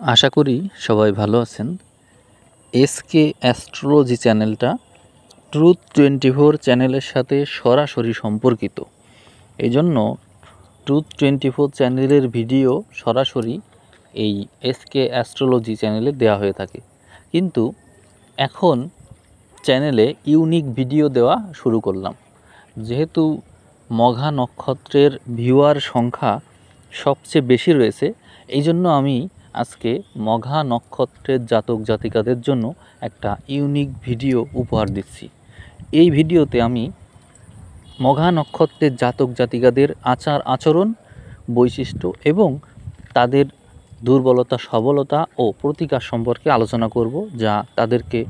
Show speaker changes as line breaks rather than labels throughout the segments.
আশা করি সবাই ভালো আছেন। এসকে অ্যাস্ট্রোলজি চ্যানেলটা ট্রুথ 24 চ্যানেলের সাথে সরাসরি সম্পর্কিত। এই জন্য ট্রুথ 24 চ্যানেলের ভিডিও সরাসরি এই এসকে অ্যাস্ট্রোলজি চ্যানেলে দেওয়া হয়ে থাকে, কিন্তু এখন চ্যানেলে ইউনিক ভিডিও দেওয়া শুরু করলাম। যেহেতু মঘা নক্ষত্রের ভিউয়ার সংখ্যা সবচেয়ে বেশি রয়েছে, এই জন্য আমি আজকে মঘা নক্ষত্রের জাতক জাতিকাদের জন্য একটা ইউনিক ভিডিও উপহার দিচ্ছি। এই ভিডিওতে আমি মঘা নক্ষত্রের জাতক জাতিকাদের আচার আচরণ, বৈশিষ্ট্য এবং তাদের দুর্বলতা, সবলতা ও প্রতিকার সম্পর্কে আলোচনা করব, যা তাদেরকে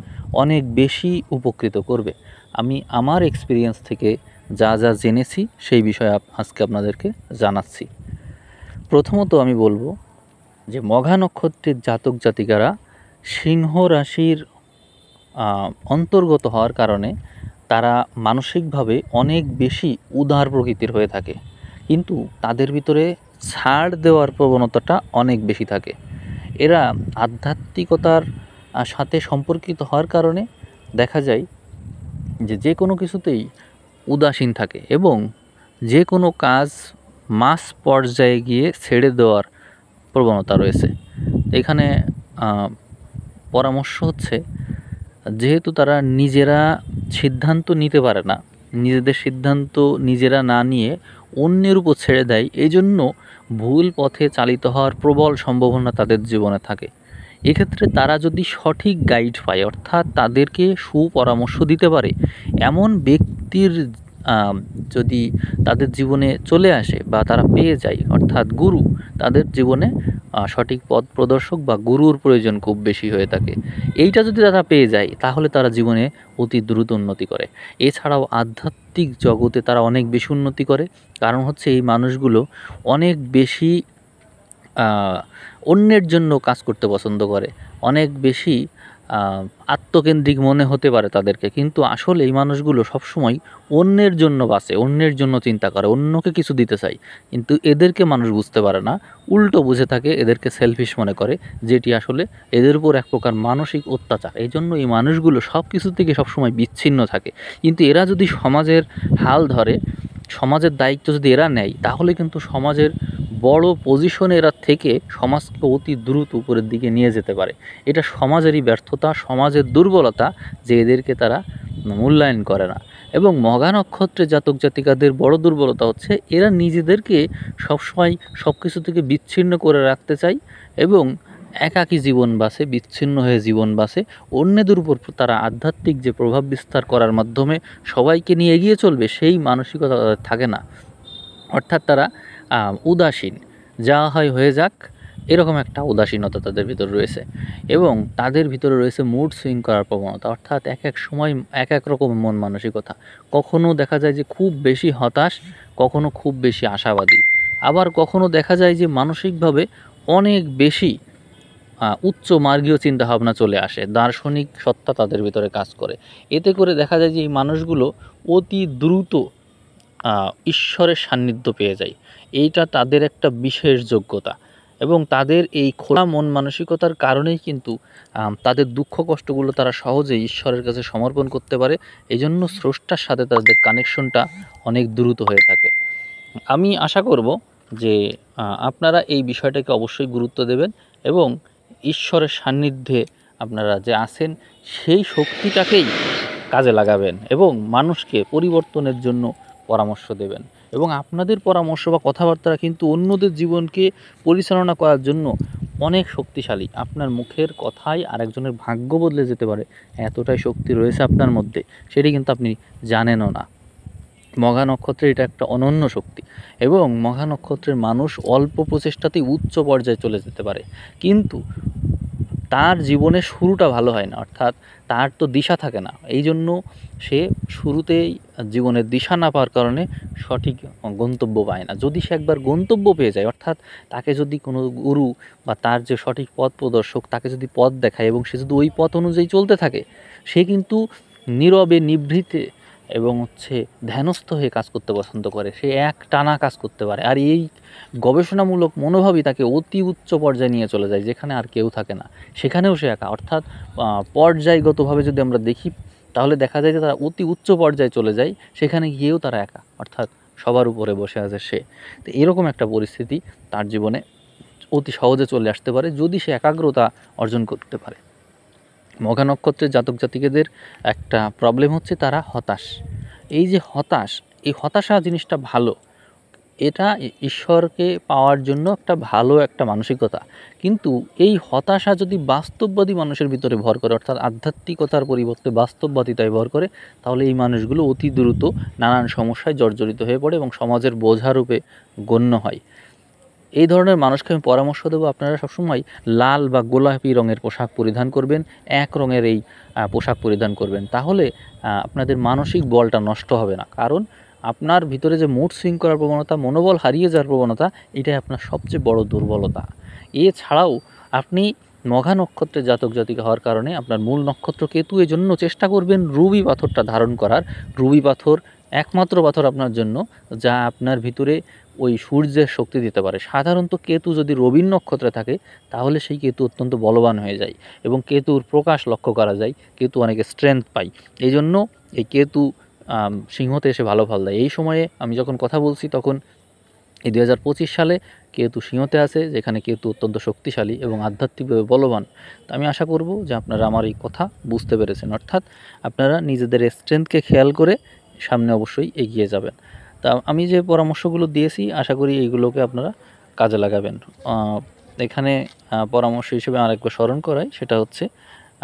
অনেক বেশি উপকৃত করবে। আমি আমার এক্সপিরিয়েন্স থেকে যা যা জেনেছি সেই বিষয়ে আজকে আপনাদেরকে জানাচ্ছি। প্রথমত আমি বলবো যে মঘা নক্ষত্রের জাতক জাতিকারা সিংহ রাশির অন্তর্গত হওয়ার কারণে তারা মানসিকভাবে অনেক বেশি উদার প্রকৃতির হয়ে থাকে, কিন্তু তাদের ভিতরে ছাড় দেওয়ার প্রবণতাটা অনেক বেশি থাকে। এরা আধ্যাত্মিকতার সাথে সম্পর্কিত হওয়ার কারণে দেখা যায় যে কোনো কিছুতেই উদাসীন থাকে এবং যে কোনো কাজ মাস পর্যায়ে গিয়ে ছেড়ে দেওয়ার প্রবণতা রয়েছে। এখানে পরামর্শ হচ্ছে, যেহেতু তারা নিজেরা সিদ্ধান্ত নিতে পারে না, নিজেদের সিদ্ধান্ত নিজেরা না নিয়ে অন্যের উপর ছেড়ে দেয়, এই জন্য ভুল পথে চালিত হওয়ার প্রবল সম্ভাবনা তাদের জীবনে থাকে। এক্ষেত্রে তারা যদি সঠিক গাইড পায়, অর্থাৎ তাদেরকে সুপরামর্শ দিতে পারে এমন ব্যক্তির যদি তাদের জীবনে চলে আসে বা তারা পেয়ে যায়, অর্থাৎ গুরু, তাদের জীবনে সঠিক পথ প্রদর্শক বা গুরুর প্রয়োজন খুব বেশি হয়ে থাকে। এইটা যদি তারা পেয়ে যায় তাহলে তারা জীবনে অতি দ্রুত উন্নতি করে। এছাড়াও আধ্যাত্মিক জগতে তারা অনেক বেশি উন্নতি করে, কারণ হচ্ছে এই মানুষগুলো অনেক বেশি অন্যের জন্য কাজ করতে পছন্দ করে, অনেক বেশি আত্মকেন্দ্রিক মনে হতে পারে তাদেরকে, কিন্তু আসলে এই মানুষগুলো সবসময় অন্যের জন্য বাঁচে, অন্যের জন্য চিন্তা করে, অন্যকে কিছু দিতে চায়, কিন্তু এদেরকে মানুষ বুঝতে পারে না, উল্টো বুঝে থাকে, এদেরকে সেলফিশ মনে করে, যেটি আসলে এদের উপর এক প্রকার মানসিক অত্যাচার। এই জন্য এই মানুষগুলো সব কিছু থেকে সবসময় বিচ্ছিন্ন থাকে। কিন্তু এরা যদি সমাজের হাল ধরে, সমাজের দায়িত্ব যদি এরা নেয়, তাহলে কিন্তু সমাজের বড় পজিশনে এরা থেকে সমাজকে অতি দ্রুত উপরের দিকে নিয়ে যেতে পারে। এটা সমাজেরই ব্যর্থতা, সমাজের দুর্বলতা যে এদেরকে তারা মূল্যায়ন করে না। এবং মঘা নক্ষত্রের জাতক জাতিকাদের বড় দুর্বলতা হচ্ছে এরা নিজেদেরকে সবসময় সব কিছু থেকে বিচ্ছিন্ন করে রাখতে চায় এবং একাকী জীবন বাসে, বিচ্ছিন্ন হয়ে জীবন বাসে। অন্যদের উপর তারা আধ্যাত্মিক যে প্রভাব বিস্তার করার মাধ্যমে সবাইকে নিয়ে এগিয়ে চলবে, সেই মানসিকতা তাদের থাকে না। অর্থাৎ তারা উদাসীন, যা হয় হয়ে যাক, এরকম একটা উদাসীনতা তাদের ভিতরে রয়েছে। এবং তাদের ভিতরে রয়েছে মুড সুইং করার প্রবণতা, অর্থাৎ এক এক সময় এক এক রকম মন মানসিকতা। কখনও দেখা যায় যে খুব বেশি হতাশ, কখনো খুব বেশি আশাবাদী, আবার কখনো দেখা যায় যে মানসিকভাবে অনেক বেশি উচ্চ মার্গীয় চিন্তাভাবনা চলে আসে, দার্শনিক সত্তা তাদের ভিতরে কাজ করে। এতে করে দেখা যায় যে এই মানুষগুলো অতি দ্রুত ঈশ্বরের সান্নিধ্য পেয়ে যায়। এইটা তাদের একটা বিশেষ যোগ্যতা এবং তাদের এই খোলা মন মানসিকতার কারণেই কিন্তু তাদের দুঃখ কষ্টগুলো তারা সহজেই ঈশ্বরের কাছে সমর্পণ করতে পারে। এই জন্য স্রষ্টার সাথে তাদের কানেকশনটা অনেক দ্রুত হয়ে থাকে। আমি আশা করব যে আপনারা এই বিষয়টাকে অবশ্যই গুরুত্ব দেবেন এবং ঈশ্বরের সান্নিধ্যে আপনারা যে আছেন সেই শক্তিটাকেই কাজে লাগাবেন এবং মানুষকে পরিবর্তনের জন্য পরামর্শ দেবেন। এবং আপনাদের পরামর্শ বা কথাবার্তা কিন্তু অন্যদের জীবনকে পরিচালনা করার জন্য অনেক শক্তিশালী। আপনার মুখের কথায় আরেকজনের ভাগ্য বদলে যেতে পারে, এতটাই শক্তি রয়েছে আপনার মধ্যে, সেটি কিন্তু আপনি জানেনও না। মঘা নক্ষত্রের এটা একটা অনন্য শক্তি এবং মঘা নক্ষত্রের মানুষ অল্প প্রচেষ্টাতেই উচ্চ পর্যায়ে চলে যেতে পারে, কিন্তু তার জীবনের শুরুটা ভালো হয় না, অর্থাৎ তার তো দিশা থাকে না। এই জন্য সে শুরুতেই জীবনের দিশা না পাওয়ার কারণে সঠিক গন্তব্য পায় না। যদি সে একবার গন্তব্য পেয়ে যায়, অর্থাৎ তাকে যদি কোনো গুরু বা তার যে সঠিক পথ প্রদর্শক তাকে যদি পথ দেখায় এবং সে যদি ওই পথ অনুযায়ী চলতে থাকে, সে কিন্তু নীরবে নিভৃতে এবং হচ্ছে ধ্যানস্থ হয়ে কাজ করতে পছন্দ করে, সে এক টানা কাজ করতে পারে। আর এই গবেষণামূলক মনোভাবই তাকে অতি উচ্চ পর্যায়ে নিয়ে চলে যায়, যেখানে আর কেউ থাকে না, সেখানেও সে একা। অর্থাৎ পর্যায়গতভাবে যদি আমরা দেখি, তাহলে দেখা যায় যে তারা অতি উচ্চ পর্যায়ে চলে যায়, সেখানে গিয়েও তারা একা, অর্থাৎ সবার উপরে বসে আছে সে। তো এরকম একটা পরিস্থিতি তার জীবনে অতি সহজে চলে আসতে পারে যদি সে একাগ্রতা অর্জন করতে পারে। মঘা নক্ষত্রের জাতক জাতিকাদের একটা প্রবলেম হচ্ছে তারা হতাশ। এই যে হতাশ, এই হতাশা জিনিসটা ভালো, এটা ঈশ্বরকে পাওয়ার জন্য একটা ভালো একটা মানসিকতা। কিন্তু এই হতাশা যদি বাস্তববাদী মানুষের ভিতরে ভর করে, অর্থাৎ আধ্যাত্মিকতার পরিবর্তে বাস্তববাদিতায় ভর করে, তাহলে এই মানুষগুলো অতি দ্রুত নানান সমস্যায় জর্জরিত হয়ে পড়ে এবং সমাজের বোঝারূপে গণ্য হয়। এই ধরনের মানুষকে আমি পরামর্শ দেবো, আপনারা সবসময় লাল বা গোলাপি রঙের পোশাক পরিধান করবেন, এক রঙের এই পোশাক পরিধান করবেন। তাহলে আপনাদের মানসিক বলটা নষ্ট হবে না। কারণ আপনার ভিতরে যে মুড সুইং করার প্রবণতা, মনোবল হারিয়ে যাওয়ার প্রবণতা, এটাই আপনার সবচেয়ে বড় দুর্বলতা। এছাড়াও আপনি মঘা নক্ষত্রের জাতক জাতিকা হওয়ার কারণে আপনার মূল নক্ষত্র কেতু, এজন্য চেষ্টা করবেন রুবি পাথরটা ধারণ করার। রুবি পাথর একমাত্র পাথর আপনার জন্য যা আপনার ভিতরে ওই সূর্যের শক্তি দিতে পারে। সাধারণত কেতু যদি রবির নক্ষত্রে থাকে, তাহলে সেই কেতু অত্যন্ত বলবান হয়ে যায় এবং কেতুর প্রকাশ লক্ষ্য করা যায়, কেতু অনেকে স্ট্রেংথ পায়। এই জন্য এই কেতু সিংহতে এসে ভালো ফল দেয়। এই সময়ে আমি যখন কথা বলছি তখন এই 2025 সালে কেতু সিংহতে আছে, যেখানে কেতু অত্যন্ত শক্তিশালী এবং আধ্যাত্মিকভাবে বলবান। তো আমি আশা করব যে আপনারা আমার এই কথা বুঝতে পেরেছেন, অর্থাৎ আপনারা নিজেদের স্ট্রেংথকে খেয়াল করে সামনে অবশ্যই এগিয়ে যাবেন। তা আমি যে পরামর্শগুলো দিয়েছি, আশা করি এইগুলোকে আপনারা কাজে লাগাবেন। এখানে পরামর্শ হিসেবে আরেকবার স্মরণ করাই, সেটা হচ্ছে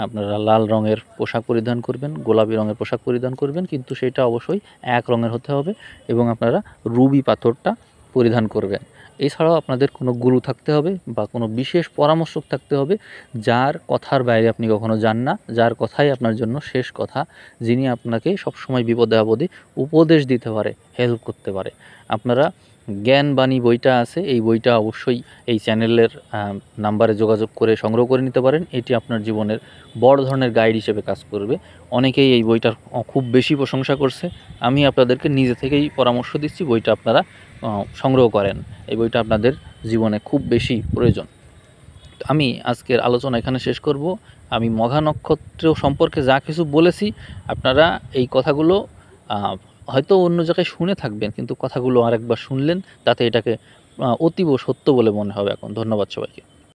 আপনারা লাল রঙের পোশাক পরিধান করবেন, গোলাপি রঙের পোশাক পরিধান করবেন, কিন্তু সেটা অবশ্যই এক রঙের হতে হবে এবং আপনারা রুবি পাথরটা পরিধান করবেন। এছাড়াও আপনাদের কোনো গুরু থাকতে হবে বা কোনো বিশেষ পরামর্শক থাকতে হবে, যার কথার বাইরে আপনি কখনো যান না, যার কথাই আপনার জন্য শেষ কথা, যিনি আপনাকে সবসময় বিপদে আপদে উপদেশ দিতে পারে, হেল্প করতে পারে। আপনারা জ্ঞানবাণী বইটা আছে, এই বইটা অবশ্যই এই চ্যানেলের নাম্বারে যোগাযোগ করে সংগ্রহ করে নিতে পারেন। এটি আপনার জীবনের বড় ধরনের গাইড হিসেবে কাজ করবে। অনেকেই এই বইটার খুব বেশি প্রশংসা করছে। আমি আপনাদেরকে নিজে থেকেই পরামর্শ দিচ্ছি, বইটা আপনারা সংগ্রহ করেন। এই বইটা আপনাদের জীবনে খুব বেশি প্রয়োজন। আমি আজকের আলোচনা এখানে শেষ করব। আমি মঘা নক্ষত্র সম্পর্কে যা কিছু বলেছি, আপনারা এই কথাগুলো হয়তো অন্য জায়গায় শুনে থাকবেন, কিন্তু কথাগুলো আরেকবার শুনলেন, তাতে এটাকে অতীব সত্য বলে মনে হবে এখন। ধন্যবাদ সবাইকে।